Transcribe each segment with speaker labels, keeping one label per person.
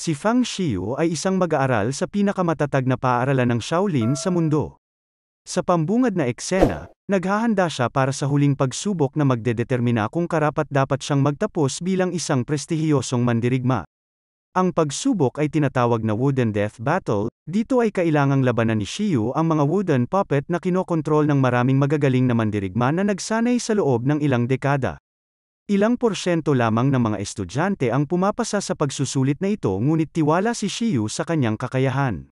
Speaker 1: Si Fang Xiu ay isang mag-aaral sa pinakamatatag na paaralan ng Shaolin sa mundo. Sa pambungad na eksena, naghahanda siya para sa huling pagsubok na magdedetermina kung karapat-dapat siyang magtapos bilang isang prestihiyosong mandirigma. Ang pagsubok ay tinatawag na Wooden Death Battle. Dito ay kailangang labanan ni Xiu ang mga wooden puppet na kinokontrol ng maraming magagaling na mandirigma na nagsanay sa loob ng ilang dekada. Ilang porsyento lamang ng mga estudyante ang pumapasa sa pagsusulit na ito, ngunit tiwala si Xiu sa kanyang kakayahan.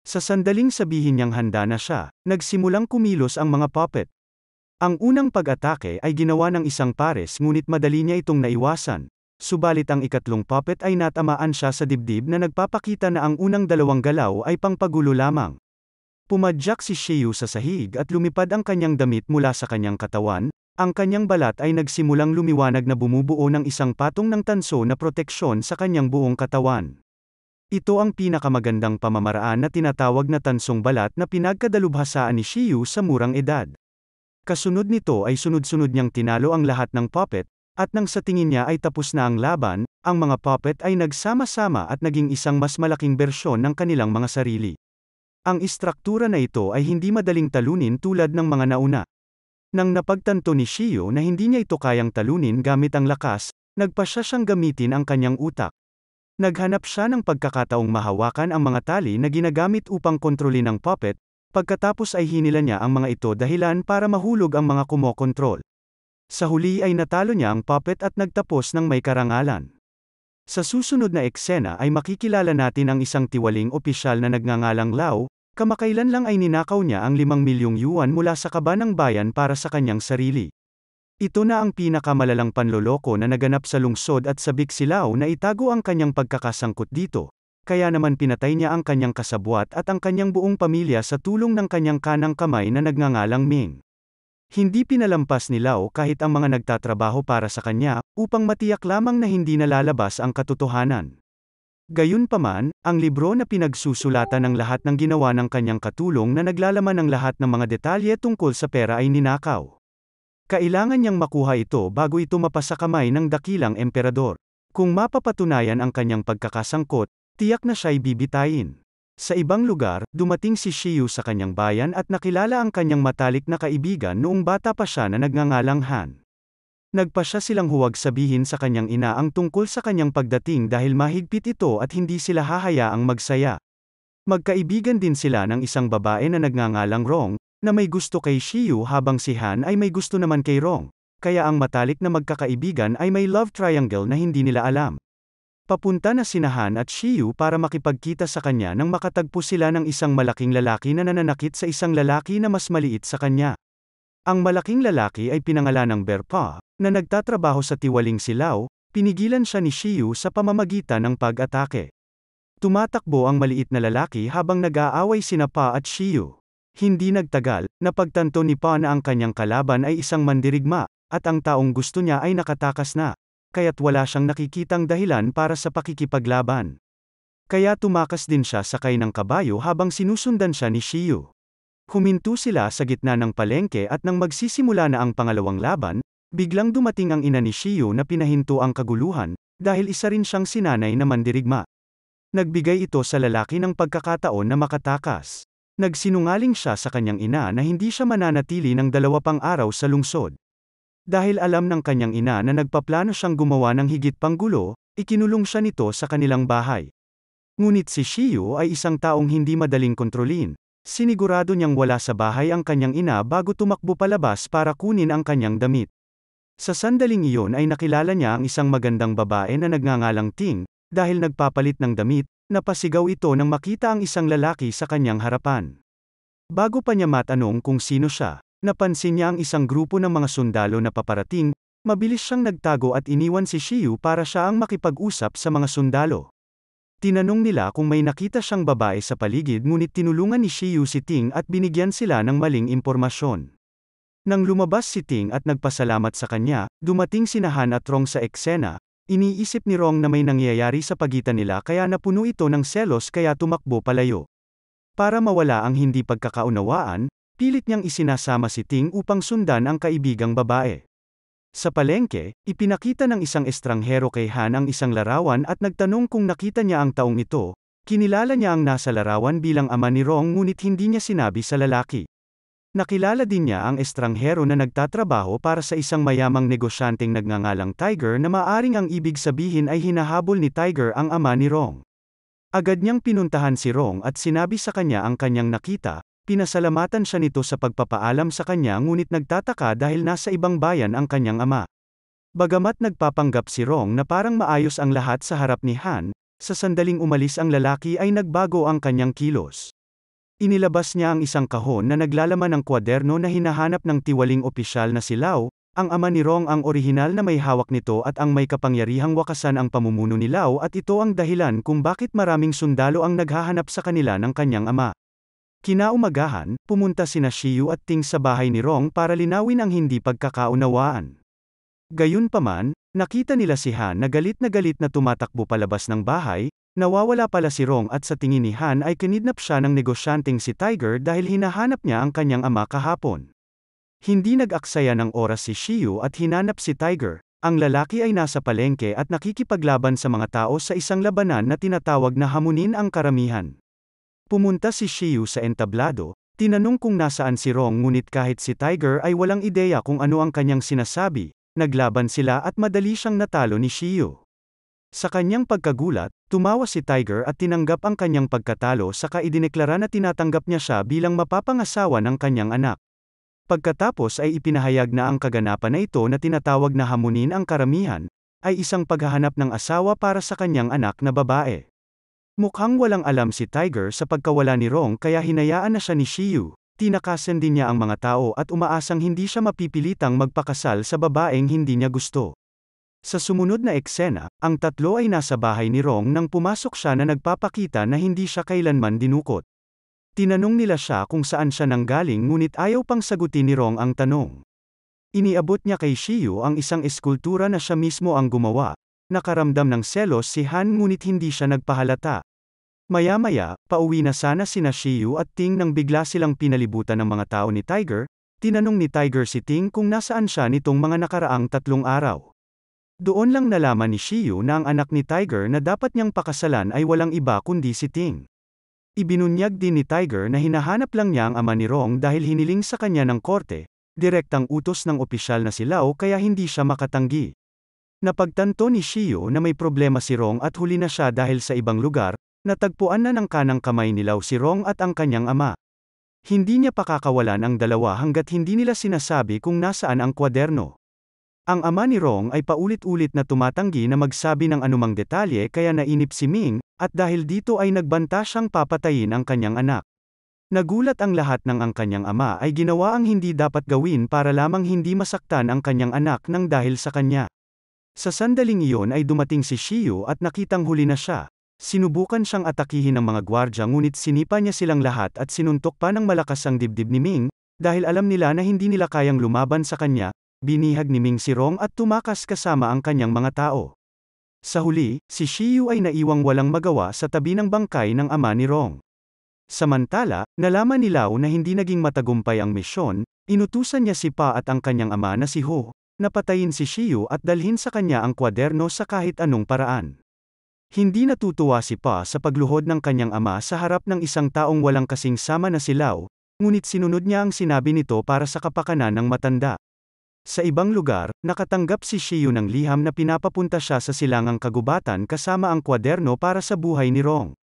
Speaker 1: Sa sandaling sabihin niyang handa na siya, nagsimulang kumilos ang mga puppet. Ang unang pag-atake ay ginawa ng isang pares, ngunit madali niya itong naiwasan. Subalit ang ikatlong puppet ay natamaan siya sa dibdib na nagpapakita na ang unang dalawang galaw ay pangpagulo lamang. Pumadyak si Xiu sa sahig at lumipad ang kanyang damit mula sa kanyang katawan. Ang kanyang balat ay nagsimulang lumiwanag na bumubuo ng isang patong ng tanso na proteksyon sa kanyang buong katawan. Ito ang pinakamagandang pamamaraan na tinatawag na tansong balat na pinagkadalubhasaan ni Xiu sa murang edad. Kasunod nito ay sunod-sunod niyang tinalo ang lahat ng puppet, at nang sa tingin niya ay tapos na ang laban, ang mga puppet ay nagsama-sama at naging isang mas malaking bersyon ng kanilang mga sarili. Ang istruktura na ito ay hindi madaling talunin tulad ng mga nauna. Nang napagtanto ni Xiu na hindi niya ito kayang talunin gamit ang lakas, nagpasya siyang gamitin ang kanyang utak. Naghanap siya ng pagkakataong mahawakan ang mga tali na ginagamit upang kontrolin ang puppet, pagkatapos ay hinila niya ang mga ito dahilan para mahulog ang mga kumokontrol. Sa huli ay natalo niya ang puppet at nagtapos ng may karangalan. Sa susunod na eksena ay makikilala natin ang isang tiwaling opisyal na nagngangalang Lao. Kamakailan lang ay ninakaw niya ang 5 milyong yuan mula sa kaba ng bayan para sa kanyang sarili. Ito na ang pinakamalalang panloloko na naganap sa lungsod at sabik si Lao na itago ang kanyang pagkakasangkot dito. Kaya naman pinatay niya ang kanyang kasabwat at ang kanyang buong pamilya sa tulong ng kanyang kanang kamay na nagngangalang Ming. Hindi pinalampas ni Lao kahit ang mga nagtatrabaho para sa kanya, upang matiyak lamang na hindi nalalabas ang katotohanan. Gayunpaman, ang libro na pinagsusulatan ng lahat ng ginawa ng kanyang katulong na naglalaman ng lahat ng mga detalye tungkol sa pera ay ninakaw. Kailangan niyang makuha ito bago ito mapasa kamay ng dakilang emperador. Kung mapapatunayan ang kanyang pagkakasangkot, tiyak na siya'y bibitayin. Sa ibang lugar, dumating si Xiu sa kanyang bayan at nakilala ang kanyang matalik na kaibigan noong bata pa siya na nagngangalang Han. Nagpasya silang huwag sabihin sa kanyang ina ang tungkol sa kanyang pagdating dahil mahigpit ito at hindi sila hahayaang magsaya. Magkaibigan din sila ng isang babae na nagngangalang Rong, na may gusto kay Xiu habang si Han ay may gusto naman kay Rong, kaya ang matalik na magkakaibigan ay may love triangle na hindi nila alam. Papunta na sina Han at Xiu para makipagkita sa kanya nang makatagpo sila ng isang malaking lalaki na nananakit sa isang lalaki na mas maliit sa kanya. Ang malaking lalaki ay pinangalan ng Berpa, na nagtatrabaho sa tiwaling si Lao. Pinigilan siya ni Xiu sa pamamagitan ng pag-atake. Tumatakbo ang maliit na lalaki habang nag-aaway sina Pa at Xiu. Hindi nagtagal, napagtanto ni Pa na ang kanyang kalaban ay isang mandirigma, at ang taong gusto niya ay nakatakas na, kaya't wala siyang nakikitang dahilan para sa pakikipaglaban. Kaya tumakas din siya sakay ng kabayo habang sinusundan siya ni Xiu. Huminto sila sa gitna ng palengke at nang magsisimula na ang pangalawang laban, biglang dumating ang ina ni Xiu na pinahinto ang kaguluhan, dahil isa rin siyang sinanay na mandirigma. Nagbigay ito sa lalaki ng pagkakataon na makatakas. Nagsinungaling siya sa kanyang ina na hindi siya mananatili ng 2 pang araw sa lungsod. Dahil alam ng kanyang ina na nagpaplano siyang gumawa ng higit pang gulo, ikinulong siya nito sa kanilang bahay. Ngunit si Xiu ay isang taong hindi madaling kontrolin. Sinigurado niyang wala sa bahay ang kanyang ina bago tumakbo palabas para kunin ang kanyang damit. Sa sandaling iyon ay nakilala niya ang isang magandang babae na nagngangalang Ting. Dahil nagpapalit ng damit, napasigaw ito nang makita ang isang lalaki sa kanyang harapan. Bago pa niya matanong kung sino siya, napansin niya ang isang grupo ng mga sundalo na paparating. Mabilis siyang nagtago at iniwan si Xiu para siya ang makipag-usap sa mga sundalo. Tinanong nila kung may nakita siyang babae sa paligid, ngunit tinulungan ni Xiu si Ting at binigyan sila ng maling impormasyon. Nang lumabas si Ting at nagpasalamat sa kanya, dumating sina Han at Rong sa eksena. Iniisip ni Rong na may nangyayari sa pagitan nila kaya napuno ito ng selos kaya tumakbo palayo. Para mawala ang hindi pagkakaunawaan, pilit niyang isinasama si Ting upang sundan ang kaibigang babae. Sa palengke, ipinakita ng isang estranghero kay Han ang isang larawan at nagtanong kung nakita niya ang taong ito. Kinilala niya ang nasa larawan bilang ama ni Rong ngunit hindi niya sinabi sa lalaki. Nakilala din niya ang estranghero na nagtatrabaho para sa isang mayamang negosyanteng nagngangalang Tiger na maaring ang ibig sabihin ay hinahabol ni Tiger ang ama ni Rong. Agad niyang pinuntahan si Rong at sinabi sa kanya ang kanyang nakita. Pinasalamatan siya nito sa pagpapaalam sa kanya ngunit nagtataka dahil nasa ibang bayan ang kanyang ama. Bagamat nagpapanggap si Rong na parang maayos ang lahat sa harap ni Han, sa sandaling umalis ang lalaki ay nagbago ang kanyang kilos. Inilabas niya ang isang kahon na naglalaman ng kwaderno na hinahanap ng tiwaling opisyal na si Lau. Ang ama ni Rong ang orihinal na may hawak nito at ang may kapangyarihang wakasan ang pamumuno ni Lau at ito ang dahilan kung bakit maraming sundalo ang naghahanap sa kanila ng kanyang ama. Kinaumagahan, pumunta sina Shiyu at Ting sa bahay ni Rong para linawin ang hindi pagkakaunawaan. Gayunpaman, nakita nila si Han na galit na tumatakbo palabas ng bahay. Nawawala pala si Rong at sa tingin ni Han ay kinidnap siya ng negosyanteng si Tiger dahil hinahanap niya ang kanyang ama kahapon. Hindi nag-aksaya ng oras si Shiyu at hinanap si Tiger. Ang lalaki ay nasa palengke at nakikipaglaban sa mga tao sa isang labanan na tinatawag na hamunin ang karamihan. Pumunta si Shiyu sa entablado, tinanong kung nasaan si Rong ngunit kahit si Tiger ay walang ideya kung ano ang kanyang sinasabi, naglaban sila at madali siyang natalo ni Shiyu. Sa kanyang pagkagulat, tumawa si Tiger at tinanggap ang kanyang pagkatalo saka idineklara na tinatanggap niya siya bilang mapapangasawa ng kanyang anak. Pagkatapos ay ipinahayag na ang kaganapan na ito na tinatawag na hamunin ang karamihan, ay isang paghahanap ng asawa para sa kanyang anak na babae. Mukhang walang alam si Tiger sa pagkawala ni Rong kaya hinayaan na siya ni Shiyu. Tinakasan din niya ang mga tao at umaasang hindi siya mapipilitang magpakasal sa babaeng hindi niya gusto. Sa sumunod na eksena, ang tatlo ay nasa bahay ni Rong nang pumasok siya na nagpapakita na hindi siya kailanman dinukot. Tinanong nila siya kung saan siya nanggaling ngunit ayaw pang sagutin ni Rong ang tanong. Iniabot niya kay Shiyu ang isang eskultura na siya mismo ang gumawa. Nakaramdam ng selos si Han ngunit hindi siya nagpahalata. Maya-maya, pauwi na sana sina Shiyu at Ting nang bigla silang pinalibutan ng mga tao ni Tiger. Tinanong ni Tiger si Ting kung nasaan siya nitong mga nakaraang 3 araw. Doon lang nalaman ni Shiyu na ang anak ni Tiger na dapat niyang pakasalan ay walang iba kundi si Ting. Ibinunyag din ni Tiger na hinahanap lang niya ang ama ni Rong dahil hiniling sa kanya ng korte, direktang utos ng opisyal na si Lau kaya hindi siya makatanggi. Napagtanto ni Shiyu na may problema si Rong at huli na siya dahil sa ibang lugar, natagpuan na ng kanang kamay ni Lau si Rong at ang kanyang ama. Hindi niya pakakawalan ang dalawa hanggat hindi nila sinasabi kung nasaan ang kwaderno. Ang ama ni Rong ay paulit-ulit na tumatanggi na magsabi ng anumang detalye kaya nainip si Ming, at dahil dito ay nagbanta siyang papatayin ang kanyang anak. Nagulat ang lahat ng ang kanyang ama ay ginawa ang hindi dapat gawin para lamang hindi masaktan ang kanyang anak nang dahil sa kanya. Sa sandaling iyon ay dumating si Shiyu at nakitang huli na siya. Sinubukan siyang atakihin ng mga gwardya ngunit sinipa niya silang lahat at sinuntok pa ng malakas ang dibdib ni Ming, dahil alam nila na hindi nila kayang lumaban sa kanya, binihag ni Ming si Rong at tumakas kasama ang kanyang mga tao. Sa huli, si Shiyu ay naiwang walang magawa sa tabi ng bangkay ng ama ni Rong. Samantala, nalaman ni Lau na hindi naging matagumpay ang misyon, inutusan niya si Pa at ang kanyang ama na si Ho, napatayin si Shiyu at dalhin sa kanya ang kwaderno sa kahit anong paraan. Hindi natutuwa si Pa sa pagluhod ng kanyang ama sa harap ng isang taong walang kasing sama na si Lau, ngunit sinunod niya ang sinabi nito para sa kapakanan ng matanda. Sa ibang lugar, nakatanggap si Shiyu ng liham na pinapapunta siya sa silangang kagubatan kasama ang kwaderno para sa buhay ni Rong.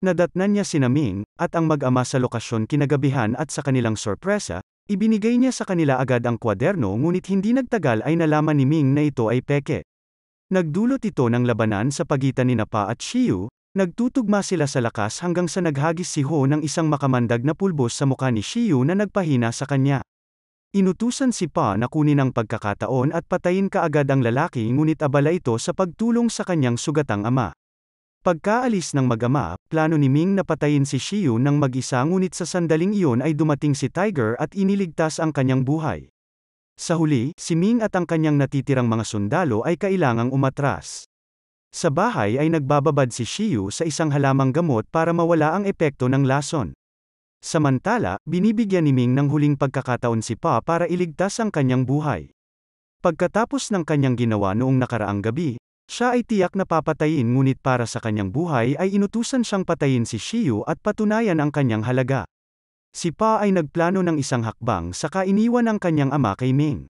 Speaker 1: Nadatnan niya si Ming, at ang mag-ama sa lokasyon kinagabihan at sa kanilang sorpresa, ibinigay niya sa kanila agad ang kwaderno ngunit hindi nagtagal ay nalaman ni Ming na ito ay peke. Nagdulot ito ng labanan sa pagitan ni Pa at Shiyu, nagtutugma sila sa lakas hanggang sa naghagis si Ho ng isang makamandag na pulbos sa mukha ni Shiyu na nagpahina sa kanya. Inutusan si Pa na kunin ang pagkakataon at patayin kaagad ang lalaki ngunit abala ito sa pagtulong sa kanyang sugatang ama. Pagkaalis ng mag-ama, plano ni Ming na patayin si Shiyu ng mag-isa ngunit sa sandaling iyon ay dumating si Tiger at iniligtas ang kanyang buhay. Sa huli, si Ming at ang kanyang natitirang mga sundalo ay kailangang umatras. Sa bahay ay nagbababad si Shiyu sa isang halamang gamot para mawala ang epekto ng lason. Samantala, binibigyan ni Ming ng huling pagkakataon si Pa para iligtas ang kanyang buhay. Pagkatapos ng kanyang ginawa noong nakaraang gabi, siya ay tiyak na papatayin ngunit para sa kanyang buhay ay inutusan siyang patayin si Shiyu at patunayan ang kanyang halaga. Si Pa ay nagplano ng isang hakbang saka iniwan ang kanyang ama kay Ming.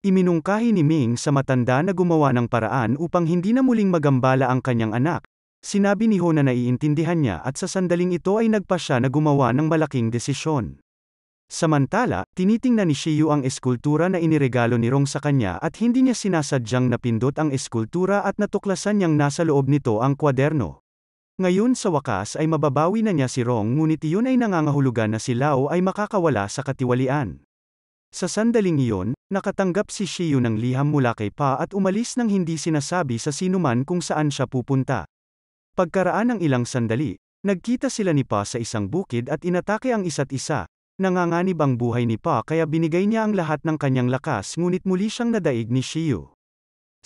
Speaker 1: Iminungkahi ni Ming sa matanda na gumawa ng paraan upang hindi na muling magambala ang kanyang anak. Sinabi ni Ho na naiintindihan niya at sa sandaling ito ay nagpa siya na gumawa ng malaking desisyon. Samantala, tinitingnan ni Shiyu ang eskultura na iniregalo ni Rong sa kanya at hindi niya sinasadyang napindot ang eskultura at natuklasan niyang nasa loob nito ang kwaderno. Ngayon sa wakas ay mababawi na niya si Rong ngunit iyon ay nangangahulugan na si Lao ay makakawala sa katiwalian. Sa sandaling iyon, nakatanggap si Shiyu ng liham mula kay Pa at umalis nang hindi sinasabi sa sinuman kung saan siya pupunta. Pagkaraan ng ilang sandali, nagkita sila ni Pa sa isang bukid at inatake ang isa't isa. Nanganganib ang buhay ni Pa kaya binigay niya ang lahat ng kanyang lakas ngunit muli siyang nadaig ni Shiyu.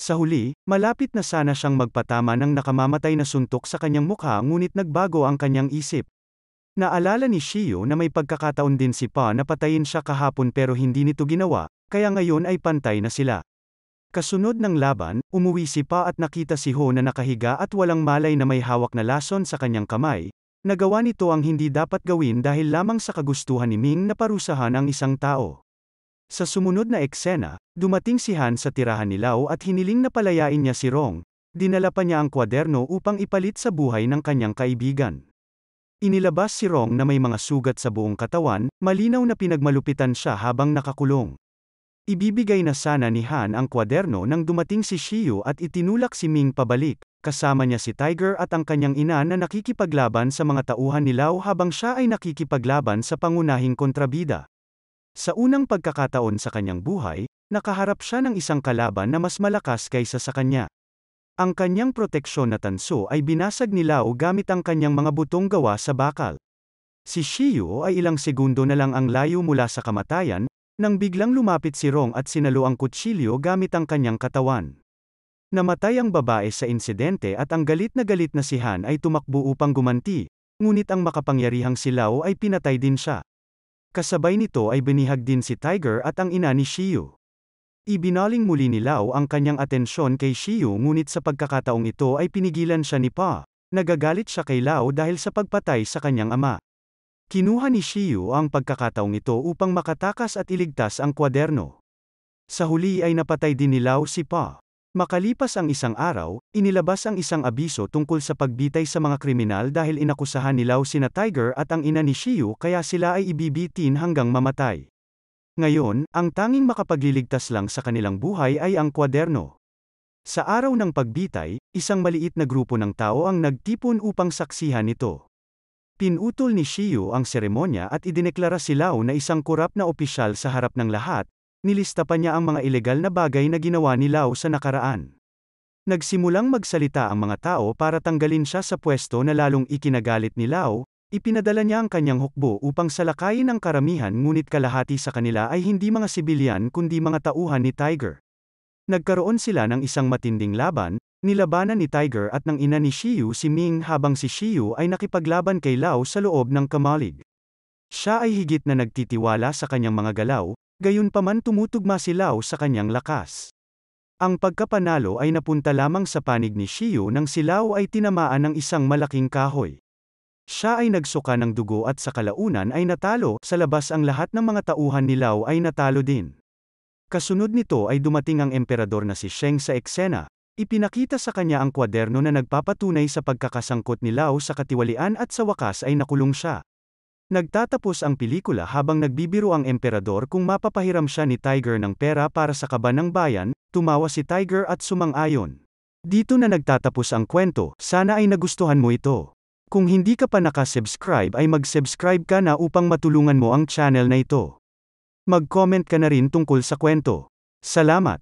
Speaker 1: Sa huli, malapit na sana siyang magpatama ng nakamamatay na suntok sa kanyang mukha ngunit nagbago ang kanyang isip. Naalala ni Shiyu na may pagkakataon din si Pa na patayin siya kahapon pero hindi nito ginawa, kaya ngayon ay pantay na sila. Kasunod ng laban, umuwi si Pa at nakita si Ho na nakahiga at walang malay na may hawak na lason sa kanyang kamay. Nagawa nito ang hindi dapat gawin dahil lamang sa kagustuhan ni Ming na parusahan ang isang tao. Sa sumunod na eksena, dumating si Han sa tirahan ni Lao at hiniling na palayain niya si Rong. Dinala pa niya ang kwaderno upang ipalit sa buhay ng kanyang kaibigan. Inilabas si Rong na may mga sugat sa buong katawan, malinaw na pinagmalupitan siya habang nakakulong. Ibibigay na sana ni Han ang kwaderno nang dumating si Shiyu at itinulak si Ming pabalik. Kasama niya si Tiger at ang kanyang ina na nakikipaglaban sa mga tauhan ni Lao habang siya ay nakikipaglaban sa pangunahing kontrabida. Sa unang pagkakataon sa kanyang buhay, nakaharap siya ng isang kalaban na mas malakas kaysa sa kanya. Ang kanyang proteksyon na tanso ay binasag ni Lao gamit ang kanyang mga butong gawa sa bakal. Si Shiyu ay ilang segundo na lang ang layo mula sa kamatayan, nang biglang lumapit si Rong at sinalo ang kutsilyo gamit ang kanyang katawan. Namatay ang babae sa insidente at ang galit na si Han ay tumakbo upang gumanti, ngunit ang makapangyarihang si Lao ay pinatay din siya. Kasabay nito ay binihag din si Tiger at ang ina ni Shiyu. Ibinaling muli ni Lao ang kanyang atensyon kay Shiyu ngunit sa pagkakataong ito ay pinigilan siya ni Pa. Nagagalit siya kay Lao dahil sa pagpatay sa kanyang ama. Kinuha ni Shiyu ang pagkakataong ito upang makatakas at iligtas ang kwaderno. Sa huli ay napatay din ni Lao si Pa. Makalipas ang isang araw, inilabas ang isang abiso tungkol sa pagbitay sa mga kriminal dahil inakusahan ni Lao sina Tiger at ang ina ni Shiyu kaya sila ay ibibitin hanggang mamatay. Ngayon, ang tanging makapagliligtas lang sa kanilang buhay ay ang kwaderno. Sa araw ng pagbitay, isang maliit na grupo ng tao ang nagtipon upang saksihan ito. Pinutol ni Shiyu ang seremonya at idineklara si Lao na isang korap na opisyal sa harap ng lahat. Nilista pa niya ang mga ilegal na bagay na ginawa ni Lao sa nakaraan. Nagsimulang magsalita ang mga tao para tanggalin siya sa pwesto na lalong ikinagalit ni Lao. Ipinadala niya ang kanyang hukbo upang salakayin ang karamihan ngunit kalahati sa kanila ay hindi mga sibilyan kundi mga tauhan ni Tiger. Nagkaroon sila ng isang matinding laban, nilabanan ni Tiger at ng ina ni Shiyu si Ming habang si Shiyu ay nakipaglaban kay Lao sa loob ng kamalig. Siya ay higit na nagtitiwala sa kanyang mga galaw. Gayunpaman tumutugma si Lao sa kanyang lakas. Ang pagkapanalo ay napunta lamang sa panig ni Shiyu nang si Lao ay tinamaan ng isang malaking kahoy. Siya ay nagsuka ng dugo at sa kalaunan ay natalo, sa labas ang lahat ng mga tauhan ni Lao ay natalo din. Kasunod nito ay dumating ang emperador na si Sheng sa eksena, ipinakita sa kanya ang kwaderno na nagpapatunay sa pagkakasangkot ni Lao sa katiwalian at sa wakas ay nakulong siya. Nagtatapos ang pelikula habang nagbibiro ang emperador kung mapapahiram siya ni Tiger ng pera para sa kaban ng bayan, tumawa si Tiger at sumang-ayon. Dito na nagtatapos ang kwento, sana ay nagustuhan mo ito. Kung hindi ka pa nakasubscribe ay mag-subscribe ka na upang matulungan mo ang channel na ito. Mag-comment ka na rin tungkol sa kwento. Salamat!